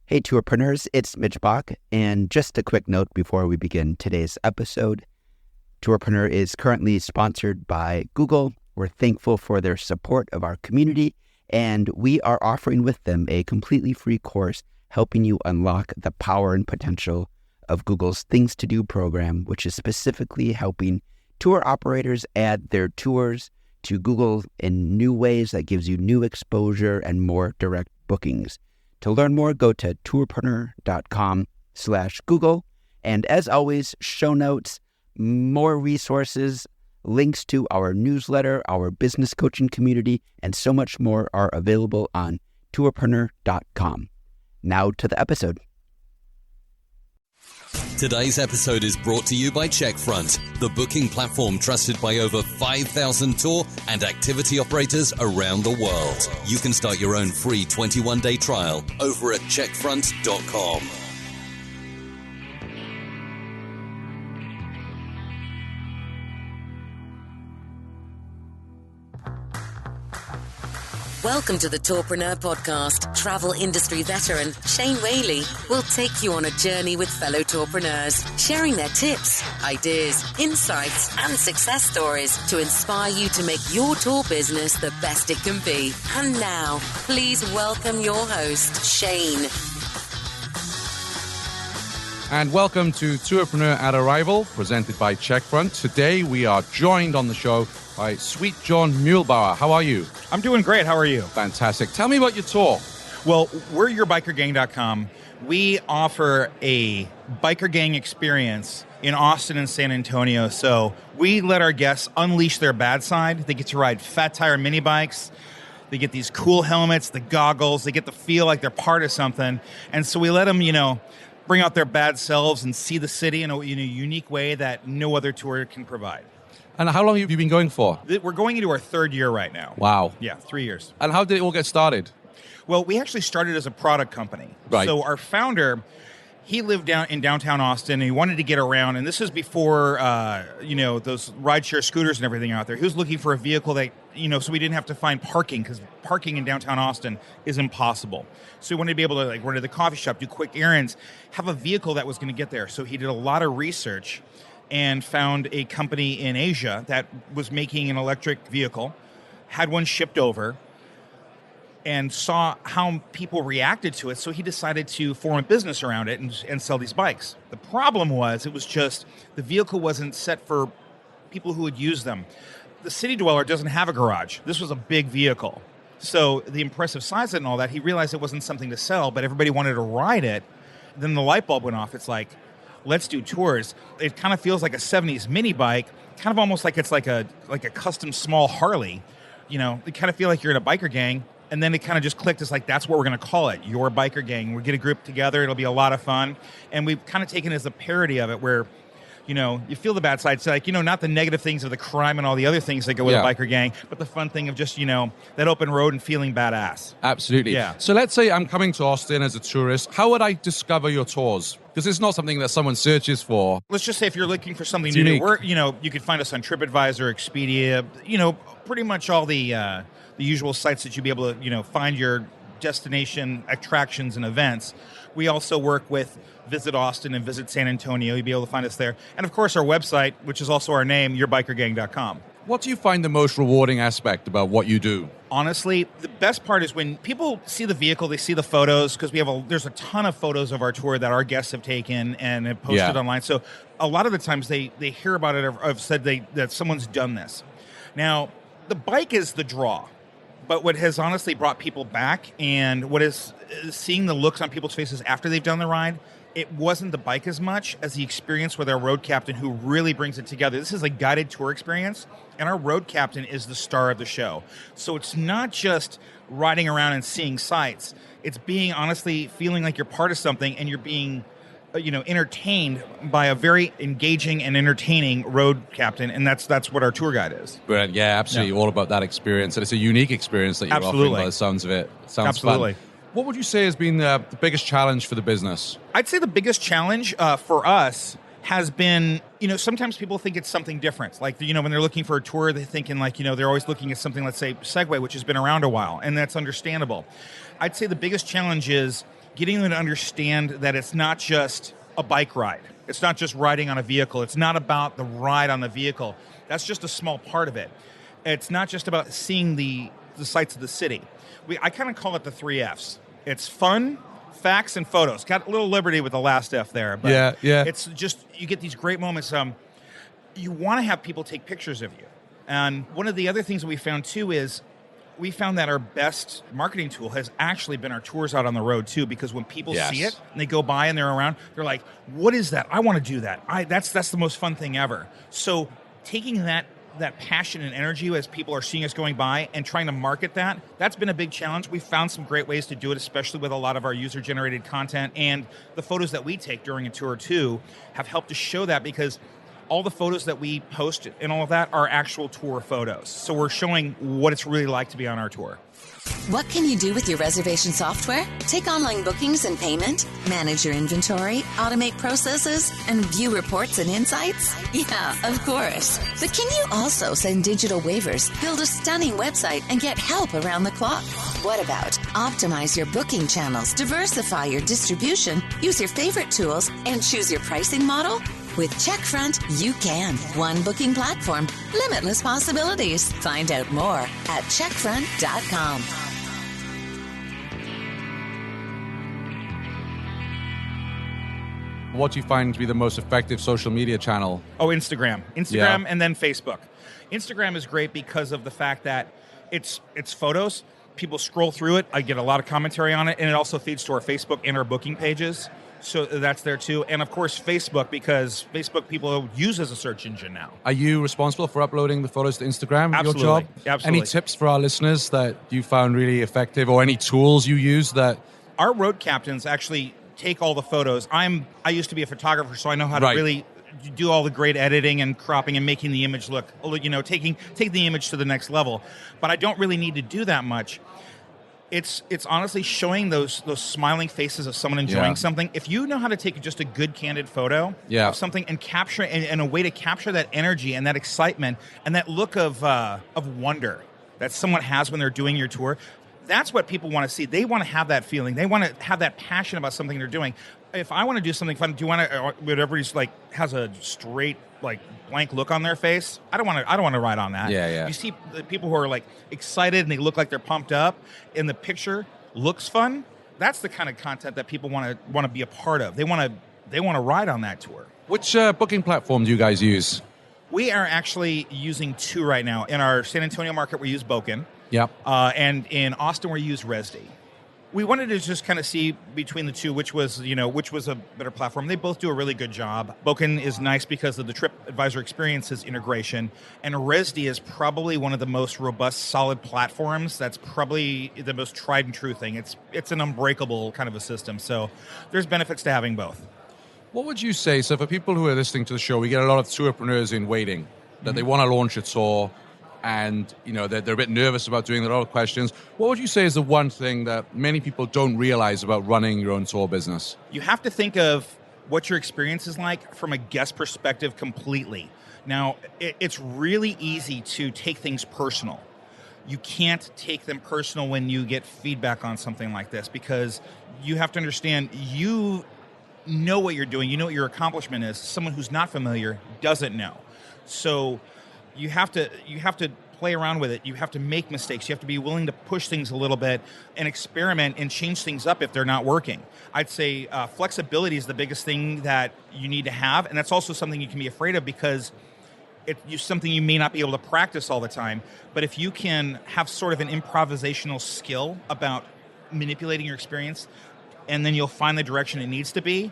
Hey, Tourpreneurs, it's Mitch Bach, and just a quick note before we begin today's episode. Tourpreneur is currently sponsored by Google. We're thankful for their support of our community, and we are offering with them a completely free course helping you unlock the power and potential of Google's Things to Do program, which is specifically helping tour operators add their tours to Google in new ways that gives you new exposure and more direct bookings. To learn more, go to tourpreneur.com/Google. And as always, show notes, more resources, links to our newsletter, our business coaching community, and so much more are available on tourpreneur.com. Now to the episode. Today's episode is brought to you by Checkfront, the booking platform trusted by over 5,000 tour and activity operators around the world. You can start your own free 21-day trial over at checkfront.com. Welcome to the Tourpreneur Podcast. Travel industry veteran Shane Whaley will take you on a journey with fellow tourpreneurs, sharing their tips, ideas, insights, and success stories to inspire you to make your tour business the best it can be. And now, please welcome your host, Shane. And welcome to Tourpreneur at Arrival, presented by Checkfront. Today we are joined on the show by sweet John Muehlbauer. How are you? I'm doing great. How are you? Fantastic. Tell me about your tour. Well, we're YourBikerGang.com. We offer a biker gang experience in Austin and San Antonio. So we let our guests unleash their bad side. They get to ride fat tire mini bikes. They get these cool helmets, the goggles. They get to feel like they're part of something. And so we let them, bring out their bad selves and see the city in a unique way that no other tour can provide. And how long have you been going for? We're going into our third year right now. Wow. Yeah, 3 years. And how did it all get started? Well, we actually started as a product company. Right. So our founder, he lived in downtown Austin, and he wanted to get around. And this is before, those rideshare scooters and everything out there. He was looking for a vehicle that, so we didn't have to find parking, because parking in downtown Austin is impossible. So he wanted to be able to run to the coffee shop, do quick errands, have a vehicle that was going to get there. So he did a lot of research and found a company in Asia that was making an electric vehicle, had one shipped over, and saw how people reacted to it. So he decided to form a business around it and sell these bikes. The problem was, it was just the vehicle wasn't set for people who would use them. The city dweller doesn't have a garage. This was a big vehicle. So the impressive size of it and all that, he realized it wasn't something to sell, but everybody wanted to ride it. Then the light bulb went off. It's like, let's do tours. It kind of feels like a 70s mini bike, kind of almost like it's like a custom small Harley. You kind of feel like you're in a biker gang. And then it kind of just clicked. It's like, that's what we're going to call it, Your Biker Gang. We'll get a group together. It'll be a lot of fun. And we've kind of taken it as a parody of it where, you feel the bad side. It's like, not the negative things of the crime and all the other things that go with a biker gang, but the fun thing of just, that open road and feeling badass. Absolutely. Yeah. So let's say I'm coming to Austin as a tourist. How would I discover your tours? Because it's not something that someone searches for. Let's just say if you're looking for something It's new, unique. you could find us on TripAdvisor, Expedia, pretty much all the usual sites that you'd be able to, find your destination attractions and events. We also work with Visit Austin and Visit San Antonio. You'll be able to find us there. And of course, our website, which is also our name, YourBikerGang.com. What do you find the most rewarding aspect about what you do? Honestly, the best part is when people see the vehicle, they see the photos, because there's a ton of photos of our tour that our guests have taken and have posted online. So a lot of the times they hear about it or have said that someone's done this. Now, the bike is the draw. But what has honestly brought people back, and what is seeing the looks on people's faces after they've done the ride, it wasn't the bike as much as the experience with our road captain, who really brings it together. This is a guided tour experience, and our road captain is the star of the show. So it's not just riding around and seeing sights. It's being, honestly, feeling like you're part of something, and you're being entertained by a very engaging and entertaining road captain, and that's what our tour guide is. Brilliant. Yeah, absolutely. All about that experience. And it's a unique experience that you're offering by the sounds of it. Sounds absolutely fun. What would you say has been the biggest challenge for the business? I'd say the biggest challenge for us has been, sometimes people think it's something different. Like, when they're looking for a tour, they're thinking they're always looking at something, let's say Segway, which has been around a while, and that's understandable. I'd say the biggest challenge is getting them to understand that it's not just a bike ride. It's not just riding on a vehicle. It's not about the ride on the vehicle. That's just a small part of it. It's not just about seeing the sights of the city. I kind of call it the 3 Fs. It's fun, facts, and photos. Got a little liberty with the last F there. But yeah. It's just, you get these great moments. You want to have people take pictures of you. And one of the other things that we found, too, is we found that our best marketing tool has actually been our tours out on the road, too, because when people see it and they go by and they're around, they're like, what is that? I want to do that. That's the most fun thing ever. So taking that passion and energy as people are seeing us going by and trying to market that's been a big challenge. We've found some great ways to do it, especially with a lot of our user-generated content, and the photos that we take during a tour, too, have helped to show that, because all the photos that we post and all of that are actual tour photos. So we're showing what it's really like to be on our tour. What can you do with your reservation software? Take online bookings and payment, manage your inventory, automate processes, and view reports and insights? Yeah, of course. But can you also send digital waivers, build a stunning website, and get help around the clock? What about optimize your booking channels, diversify your distribution, use your favorite tools, and choose your pricing model? With Checkfront, you can. One booking platform, limitless possibilities. Find out more at checkfront.com. What do you find to be the most effective social media channel? Oh, Instagram. And then Facebook. Instagram is great because of the fact that it's photos. People scroll through it. I get a lot of commentary on it, and it also feeds to our Facebook and our booking pages. So that's there too. And of course, Facebook, because Facebook people use as a search engine now. Are you responsible for uploading the photos to Instagram? Absolutely. Your job? Absolutely. Any tips for our listeners that you found really effective, or any tools you use that? Our road captains actually take all the photos. I used to be a photographer, so I know how to really do all the great editing and cropping and making the image look, take the image to the next level. But I don't really need to do that much. It's honestly showing those smiling faces of someone enjoying something. If you know how to take just a good candid photo of something and capture it, and a way to capture that energy and that excitement and that look of wonder that someone has when they're doing your tour, that's what people want to see. They want to have that feeling. They want to have that passion about something they're doing. If I want to do something fun, do you want to? When everybody's has a straight blank look on their face, I don't want to ride on that. Yeah. You see the people who are excited and they look like they're pumped up, and the picture looks fun. That's the kind of content that people want to be a part of. They want to ride on that tour. Which booking platform do you guys use? We are actually using 2 right now. In our San Antonio market, we use Boken. Yep. And in Austin, we use Resdy. We wanted to just kind of see between the two which was a better platform. They both do a really good job. Boken is nice because of the TripAdvisor Experiences integration, and Resdy is probably one of the most robust, solid platforms. That's probably the most tried and true thing. It's an unbreakable kind of a system. So there's benefits to having both. What would you say? So for people who are listening to the show, we get a lot of tourpreneurs in waiting that they want to launch a tour. And, they're a bit nervous about doing a lot of questions. What would you say is the one thing that many people don't realize about running your own tour business? You have to think of what your experience is like from a guest perspective completely. Now, it's really easy to take things personal. You can't take them personal when you get feedback on something like this, because you have to understand you know what you're doing. You know what your accomplishment is. Someone who's not familiar doesn't know. So you have to play around with it. You have to make mistakes. You have to be willing to push things a little bit and experiment and change things up if they're not working. I'd say flexibility is the biggest thing that you need to have, and that's also something you can be afraid of, because it's something you may not be able to practice all the time. But if you can have sort of an improvisational skill about manipulating your experience, and then you'll find the direction it needs to be,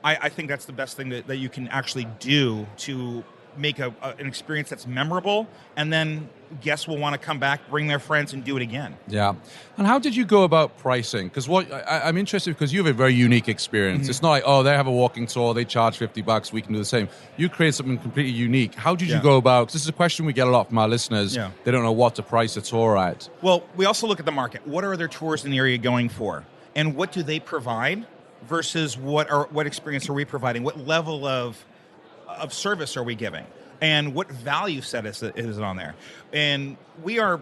I think that's the best thing that you can actually do to make an experience that's memorable, and then guests will want to come back, bring their friends, and do it again. Yeah. And how did you go about pricing? Because I'm interested, because you have a very unique experience. Mm-hmm. It's not like, they have a walking tour, they charge $50, we can do the same. You create something completely unique. How did you go about, because this is a question we get a lot from our listeners. Yeah. They don't know what to price a tour at. Well, we also look at the market. What are other tours in the area going for? And what do they provide versus what experience are we providing? What level of service are we giving, and what value set is it on there? And we are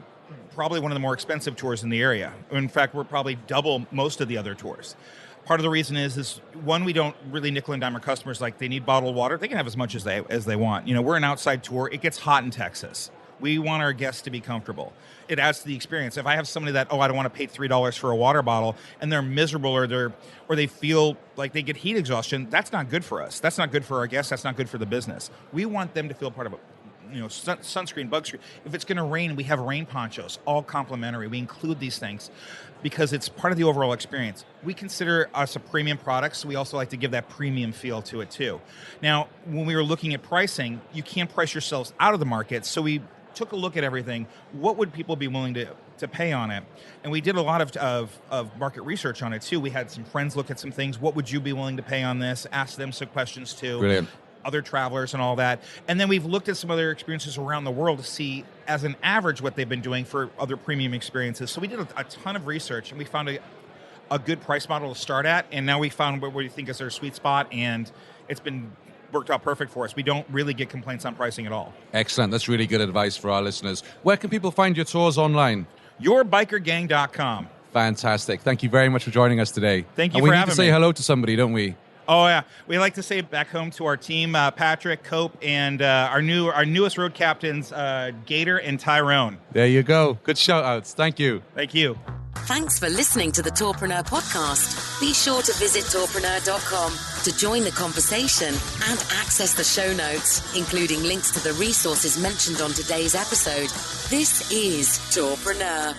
probably one of the more expensive tours in the area. In fact, we're probably double most of the other tours. Part of the reason is one, we don't really nickel and dime our customers. Like, they need bottled water, they can have as much as they want. We're an outside tour. It gets hot in Texas. We want our guests to be comfortable. It adds to the experience. If I have somebody that, I don't want to pay $3 for a water bottle, and they're miserable, or they feel like they get heat exhaustion, that's not good for us. That's not good for our guests. That's not good for the business. We want them to feel part of it. Sunscreen, bug screen. If it's going to rain, we have rain ponchos, all complimentary. We include these things because it's part of the overall experience. We consider us a premium product, so we also like to give that premium feel to it too. Now, when we were looking at pricing, you can't price yourselves out of the market, so we took a look at everything. What would people be willing to pay on it? And we did a lot of market research on it too. We had some friends look at some things. What would you be willing to pay on this? Ask them some questions too. Brilliant. Other travelers and all that. And then we've looked at some other experiences around the world to see, as an average, what they've been doing for other premium experiences. So we did a ton of research, and we found a good price model to start at. And now we found what we think is our sweet spot, and it's been worked out perfect for us. We don't really get complaints on pricing at all. Excellent. That's really good advice for our listeners. Where can people find your tours online? YourBikerGang.com. Fantastic. Thank you very much for joining us today. Thank you and for having me. We need to say hello to somebody, don't we? Oh, yeah. We like to say back home to our team, Patrick, Cope, and our newest road captains, Gator and Tyrone. There you go. Good shout-outs. Thank you. Thank you. Thanks for listening to the Tourpreneur podcast. Be sure to visit tourpreneur.com to join the conversation and access the show notes, including links to the resources mentioned on today's episode. This is Tourpreneur.